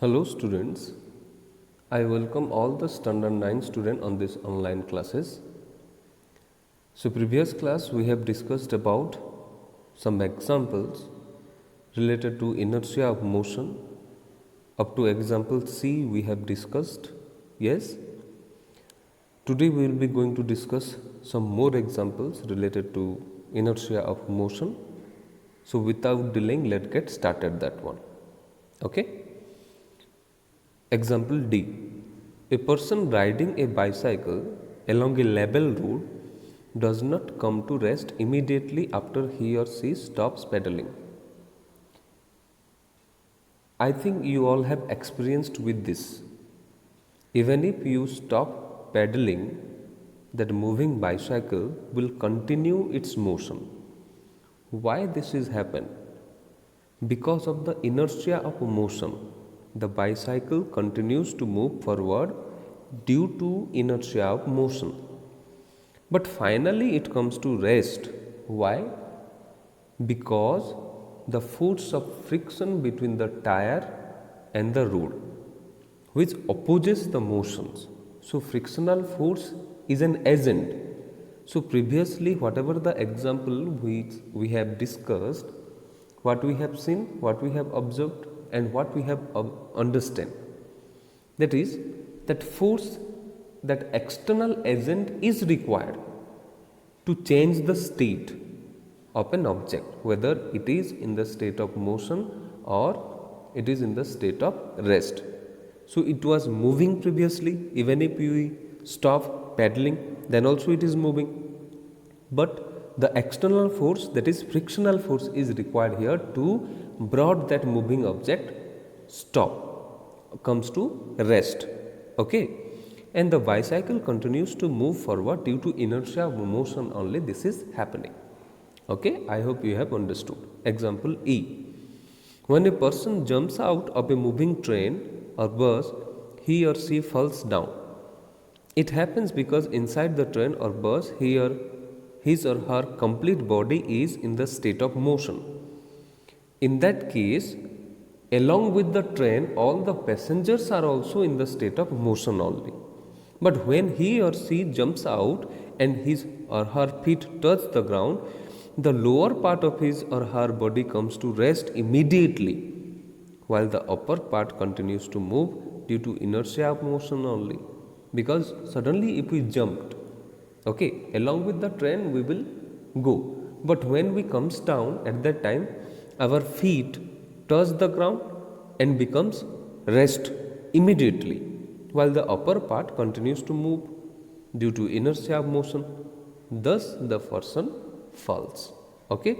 Hello students, I welcome all the standard 9 students on this online classes. So previous class we have discussed about some examples related to inertia of motion. Up to example C we have discussed. Yes. Today we will be going to discuss some more examples related to inertia of motion. So without delaying, let's get started that one. Okay. Example D. A person riding a bicycle along a level road does not come to rest immediately after he or she stops pedaling. I think you all have experienced with this. Even if you stop pedaling, that moving bicycle will continue its motion. Why this is happen? Because of the inertia of motion, the bicycle continues to move forward due to inertia of motion. But finally it comes to rest. Why? Because the force of friction between the tire and the road, which opposes the motions. So frictional force is an agent. So previously whatever the example which we have discussed, what we have seen, what we have observed and what we have understand, that is that force, that external agent is required to change the state of an object, whether it is in the state of motion or it is in the state of rest. So it was moving previously, even if we stop pedaling, then also it is moving. But the external force, that is frictional force, is required here to brought that moving object stop, comes to rest. Okay, and the bicycle continues to move forward due to inertia of motion only. This is happening. Okay, I hope you have understood. Example E. When a person jumps out of a moving train or bus, he or she falls down. It happens because inside the train or bus, his or her complete body is in the state of motion. In that case, along with the train, all the passengers are also in the state of motion only. But when he or she jumps out and his or her feet touch the ground, the lower part of his or her body comes to rest immediately, while the upper part continues to move due to inertia of motion only. Because suddenly if we jumped, okay, along with the train we will go. But when we comes down, at that time our feet touch the ground and becomes rest immediately, while the upper part continues to move due to inertia of motion. Thus the person falls. Okay,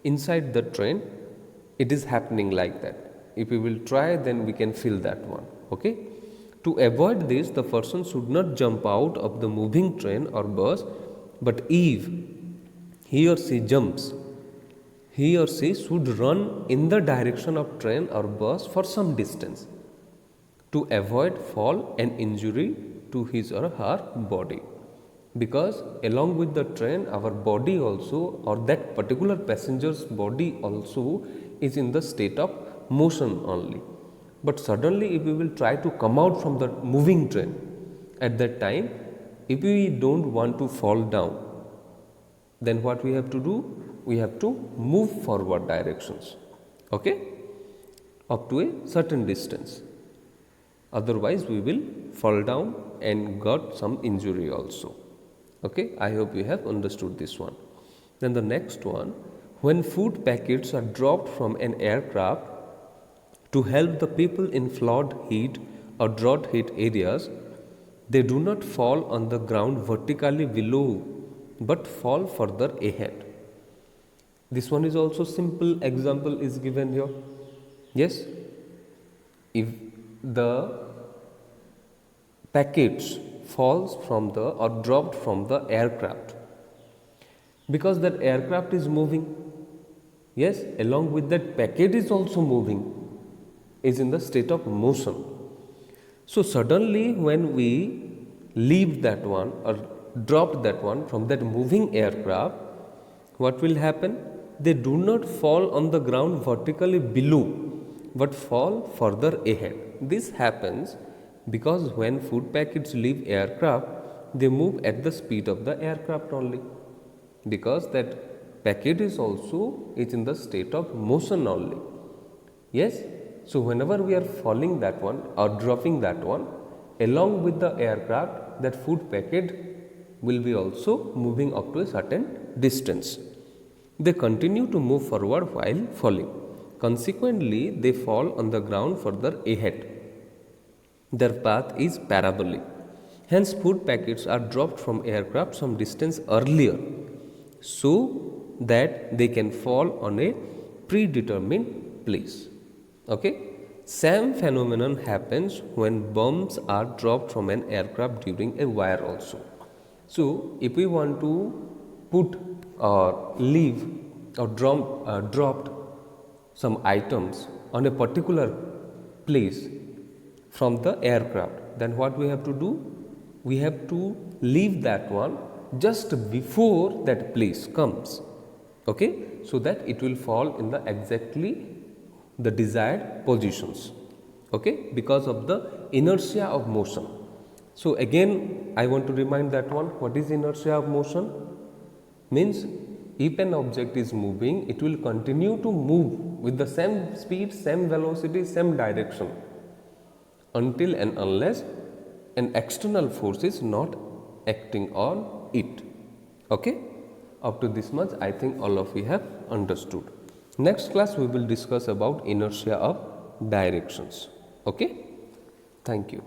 inside the train it is happening like that. If we will try, then we can feel that one. Okay, to avoid this, the person should not jump out of the moving train or bus, but if he or she jumps, he or she should run in the direction of train or bus for some distance to avoid fall and injury to his or her body. Because along with the train, our body also, or that particular passenger's body also, is in the state of motion only. But suddenly if we will try to come out from the moving train, at that time, if we don't want to fall down, then what we have to do? We have to move forward directions, okay, up to a certain distance. Otherwise we will fall down and got some injury also. Okay, I hope you have understood this one. Then the next one, when food packets are dropped from an aircraft to help the people in flood heat or drought hit areas, they do not fall on the ground vertically below but fall further ahead. This one is also simple example is given here. Yes, if the packets falls from the or dropped from the aircraft, because that aircraft is moving, yes, along with that packet is also moving, is in the state of motion. So suddenly when we leave that one or drop that one from that moving aircraft, what will happen? They do not fall on the ground vertically below, but fall further ahead. This happens because when food packets leave aircraft, they move at the speed of the aircraft only, because that packet is in the state of motion only. Yes, so whenever we are falling that one or dropping that one, along with the aircraft, that food packet will be also moving up to a certain distance. They continue to move forward while falling. Consequently, they fall on the ground further ahead. Their path is parabolic. Hence, food packets are dropped from aircraft some distance earlier so that they can fall on a predetermined place. Okay? Same phenomenon happens when bombs are dropped from an aircraft during a wire also. So, if we want to put or leave or dropped some items on a particular place from the aircraft, then what we have to do? We have to leave that one just before that place comes, okay, so that it will fall in the exactly the desired positions, okay, because of the inertia of motion. So again I want to remind that one, what is inertia of motion? Means if an object is moving, it will continue to move with the same speed, same velocity, same direction until and unless an external force is not acting on it. Okay, up to this much I think all of you have understood. Next class we will discuss about inertia of directions. Okay, thank you.